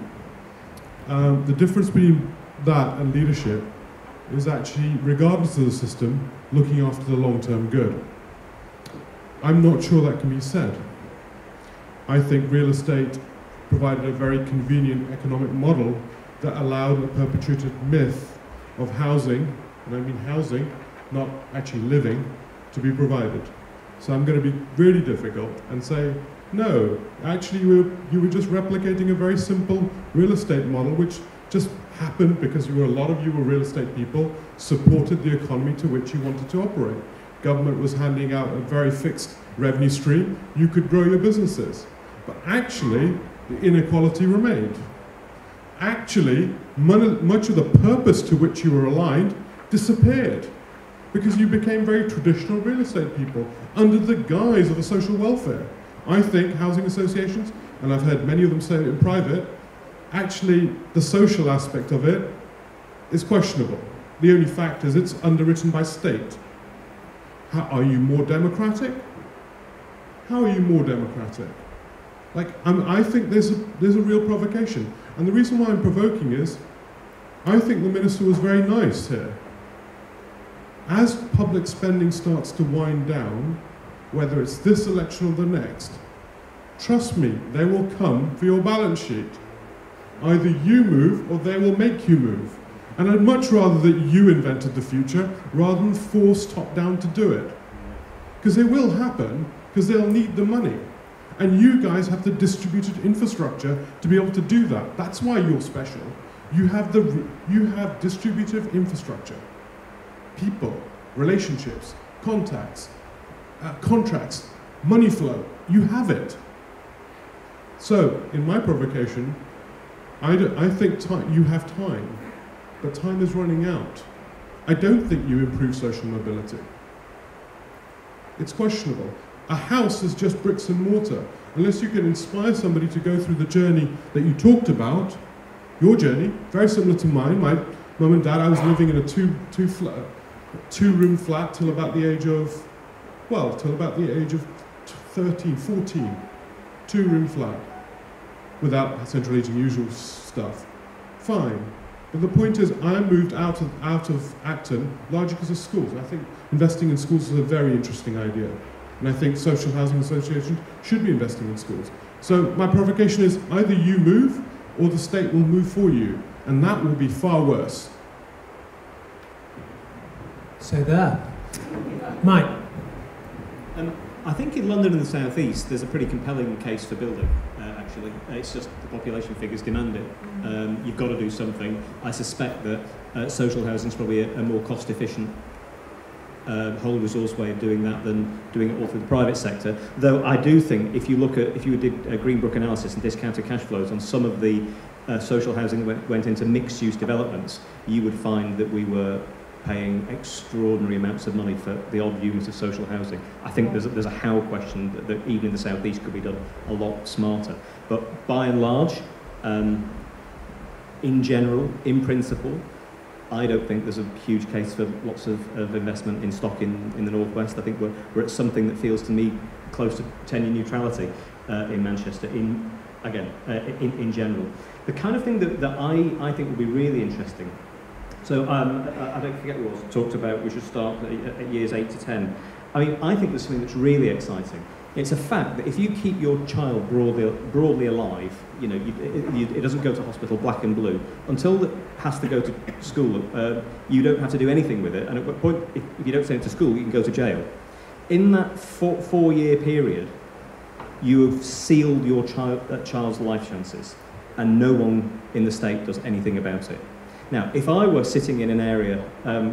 The difference between that and leadership is actually, regardless of the system, looking after the long-term good. I'm not sure that can be said. I think real estate provided a very convenient economic model that allowed a perpetuated myth of housing, and I mean housing, not actually living, to be provided. So I'm going to be really difficult and say, no, actually you were just replicating a very simple real estate model, which just happened because a lot of you were real estate people, supported the economy to which you wanted to operate. Government was handing out a very fixed revenue stream. You could grow your businesses. But actually, the inequality remained. Actually, much of the purpose to which you were aligned disappeared because you became very traditional real estate people under the guise of a social welfare. I think housing associations, and I've heard many of them say it in private, actually the social aspect of it is questionable. The only fact is it's underwritten by state. Are you more democratic? How are you more democratic? I think there's a real provocation. And the reason why I'm provoking is, I think the minister was very nice here. As public spending starts to wind down, whether it's this election or the next, trust me, they will come for your balance sheet. Either you move or they will make you move. And I'd much rather that you invented the future rather than force top-down to do it. Because it will happen, because they'll need the money. And you guys have the distributed infrastructure to be able to do that. That's why you're special. You have distributive infrastructure. People, relationships, contacts, contracts, money flow. You have it. So, in my provocation, I think you have time, but time is running out. I don't think you improve social mobility. It's questionable. A house is just bricks and mortar. Unless you can inspire somebody to go through the journey that you talked about, your journey, very similar to mine. My mum and dad, I was living in a two-room flat till about the age of 13, 14. Two-room flat. Without central heating, usual stuff. Fine. But the point is, I moved out of Acton largely because of schools. I think investing in schools is a very interesting idea. And I think social housing associations should be investing in schools. So my provocation is either you move or the state will move for you. And that will be far worse. So there. Mike. I think in London and the South East, there's a pretty compelling case for building, actually. It's just the population figures demand it. You've got to do something. I suspect that social housing is probably a more cost-efficient whole resource way of doing that than doing it all through the private sector. Though I do think if you did a Greenbrook analysis and discounted cash flows on some of the social housing that went into mixed-use developments, you would find that we were paying extraordinary amounts of money for the odd unit of social housing. I think there's a how question that even in the South East could be done a lot smarter. But by and large, in general, in principle, I don't think there's a huge case for lots of investment in stock in the Northwest. I think we're at something that feels to me close to tenure neutrality in Manchester, in general. The kind of thing that I think would be really interesting. So I don't forget what was talked about, we should start at years 8 to 10. I mean, I think there's something that's really exciting. It's a fact that if you keep your child broadly alive, you know, it doesn't go to hospital black and blue, until it has to go to school, you don't have to do anything with it, and at what point, if you don't send it to school, you can go to jail. In that four-year period, you have sealed your child's life chances, and no one in the state does anything about it. Now, if I were sitting in an area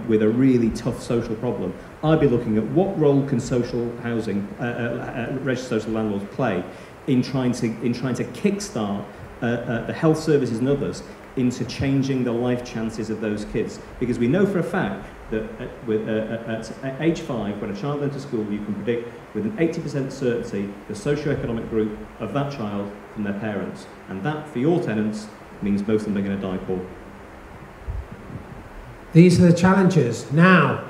with a really tough social problem, I'd be looking at what role can social housing, registered social landlords play in trying to kickstart the health services and others into changing the life chances of those kids. Because we know for a fact that at age 5, when a child enters school, you can predict with an 80% certainty the socio-economic group of that child from their parents. And that, for your tenants, means most of them are going to die poor. These are the challenges. Now,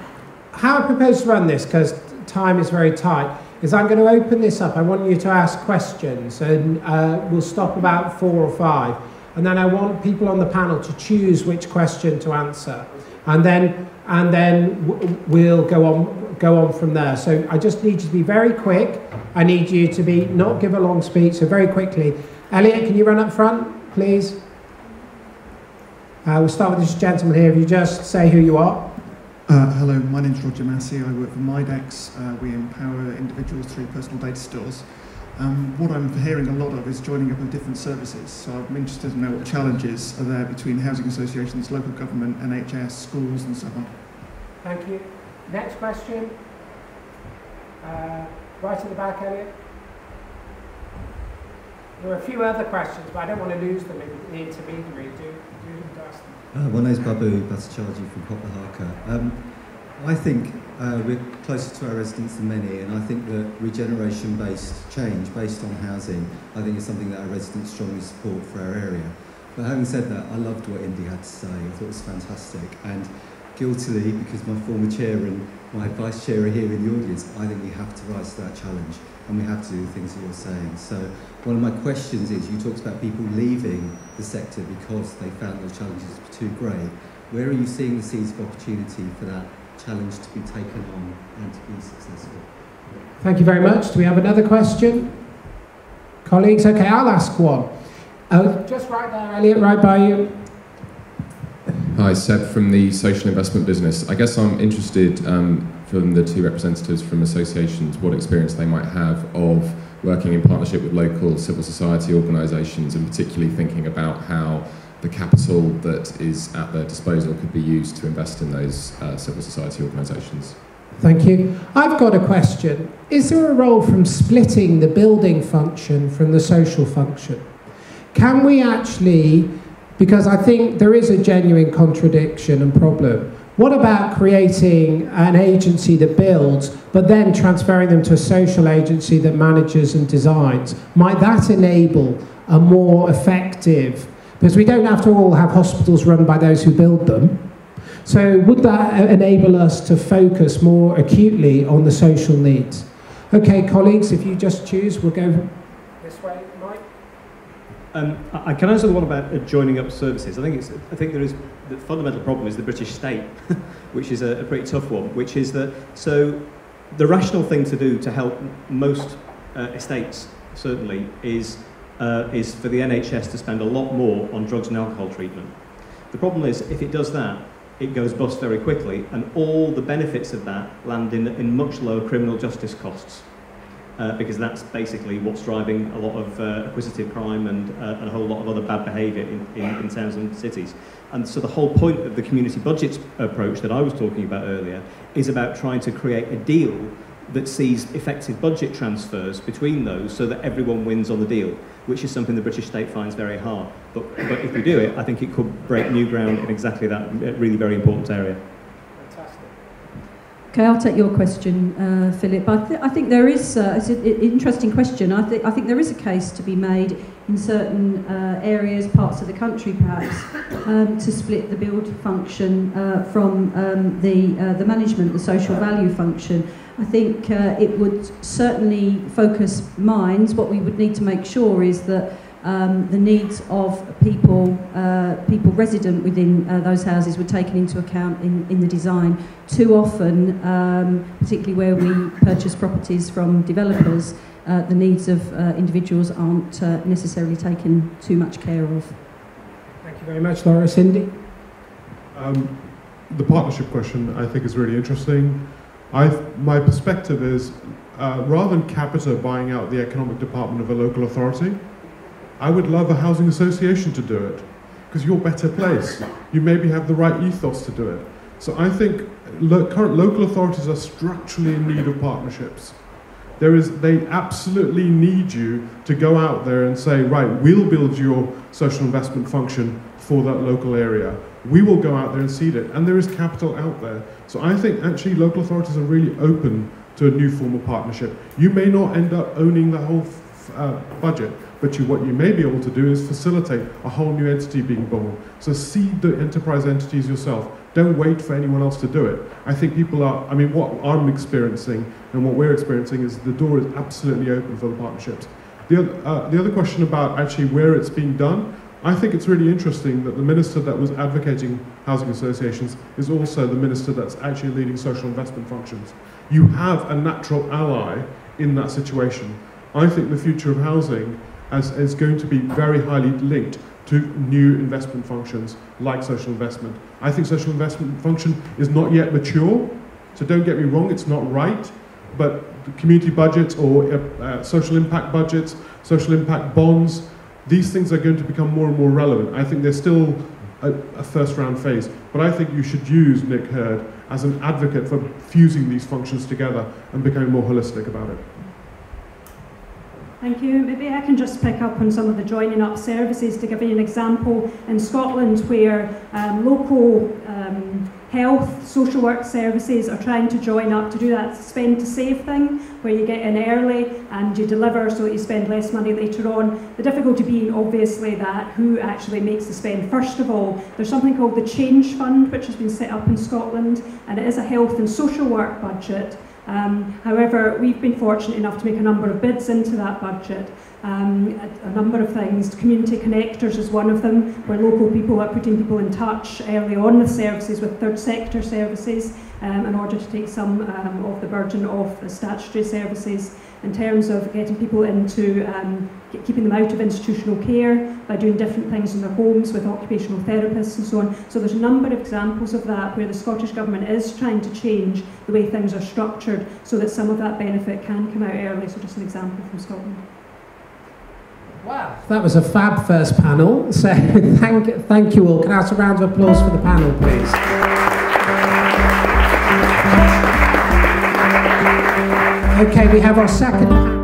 how I propose to run this, because time is very tight, is I'm going to open this up. I want you to ask questions, and we'll stop about 4 or 5. And then I want people on the panel to choose which question to answer. And then we'll go on from there. So I just need you to be very quick. I need you to not give a long speech, so very quickly. Elliot, can you run up front, please? We'll start with this gentleman here. If you just say who you are. Hello, my name's Roger Massey. I work for Midex. We empower individuals through personal data stores. What I'm hearing a lot of is joining up of different services. So I'm interested to know what challenges are there between housing associations, local government, NHS, schools, and so on. Thank you. Next question. Right at the back, Elliot. There are a few other questions, but I don't want to lose them in the intermediary. Do ask them. My name's Babu Bhattacharjee from Copper Harker. I think we're closer to our residents than many, and I think that regeneration-based change based on housing, I think is something that our residents strongly support for our area. But having said that, I loved what Indy had to say. I thought it was fantastic. And guiltily, because my former chair and my vice chair are here in the audience, I think we have to rise to that challenge, and we have to do the things that you're saying. So one of my questions is, you talked about people leaving the sector because they found the challenges too great. Where are you seeing the seeds of opportunity for that challenge to be taken on and to be successful? Thank you very much. Do we have another question? Colleagues? Okay, I'll ask one. Just right there, Elliot, right by you. Hi, Seb from the social investment business. I guess I'm interested from the two representatives from associations what experience they might have of working in partnership with local civil society organisations, and particularly thinking about how the capital that is at their disposal could be used to invest in those civil society organisations. Thank you. I've got a question. Is there a role from splitting the building function from the social function? Can we actually, because I think there is a genuine contradiction and problem, what about creating an agency that builds, but then transferring them to a social agency that manages and designs? Might that enable a more effective, because we don't have to all have hospitals run by those who build them. So would that enable us to focus more acutely on the social needs? Okay, colleagues, if you just choose, we'll go this way. Mike? I can answer the one about joining up services. I think there is the fundamental problem is the British state, which is a pretty tough one. Which is that so the rational thing to do to help most estates certainly is for the NHS to spend a lot more on drugs and alcohol treatment. The problem is if it does that, it goes bust very quickly, and all the benefits of that land in much lower criminal justice costs. Because that's basically what's driving a lot of acquisitive crime and a whole lot of other bad behaviour in towns and cities. And so the whole point of the community budgets approach that I was talking about earlier is about trying to create a deal that sees effective budget transfers between those so that everyone wins on the deal, which is something the British state finds very hard. But if we do it, I think it could break new ground in exactly that really very important area. Okay, I'll take your question, Philip. I think there is, it's an interesting question. I think there is a case to be made in certain areas, parts of the country perhaps, to split the build function from the management, the social value function. I think it would certainly focus minds. What we would need to make sure is that the needs of people resident within those houses were taken into account in the design. Too often, particularly where we purchase properties from developers, the needs of individuals aren't necessarily taken too much care of. Thank you very much, Laurice. Indy? The partnership question I think is really interesting. My perspective is, rather than Capita buying out the economic department of a local authority, I would love a housing association to do it, because you're better placed. You maybe have the right ethos to do it. So I think current local authorities are structurally in need of partnerships. They absolutely need you to go out there and say, right, we'll build your social investment function for that local area. We will go out there and seed it, and there is capital out there. So I think actually local authorities are really open to a new form of partnership. You may not end up owning the whole budget, but what you may be able to do is facilitate a whole new entity being born. So seed the enterprise entities yourself. Don't wait for anyone else to do it. I think people are, I mean, what I'm experiencing and what we're experiencing is the door is absolutely open for the partnerships. The other question about actually where it's being done, I think it's really interesting that the minister that was advocating housing associations is also the minister that's actually leading social investment functions. You have a natural ally in that situation. I think the future of housing is going to be very highly linked to new investment functions like social investment. I think social investment function is not yet mature, so don't get me wrong, it's not right, but the community budgets or social impact budgets, social impact bonds, these things are going to become more and more relevant. I think they're still a first round phase, but I think you should use Nick Hurd as an advocate for fusing these functions together and becoming more holistic about it. Thank you. Maybe I can just pick up on some of the joining up services to give you an example. In Scotland, where local health, social work services are trying to join up to do that spend to save thing, where you get in early and you deliver so that you spend less money later on. The difficulty being obviously that who actually makes the spend. First of all, there's something called the Change Fund, which has been set up in Scotland, and it is a health and social work budget. However, we've been fortunate enough to make a number of bids into that budget. A number of things. Community connectors is one of them, where local people are putting people in touch early on with services, with third sector services, in order to take some of the burden off the statutory services, in terms of getting people into, keeping them out of institutional care by doing different things in their homes with occupational therapists and so on. So there's a number of examples of that where the Scottish Government is trying to change the way things are structured so that some of that benefit can come out early. So just an example from Scotland. Wow, that was a fab first panel. So thank you all. Can I ask a round of applause for the panel, please? Okay, we have our second panel.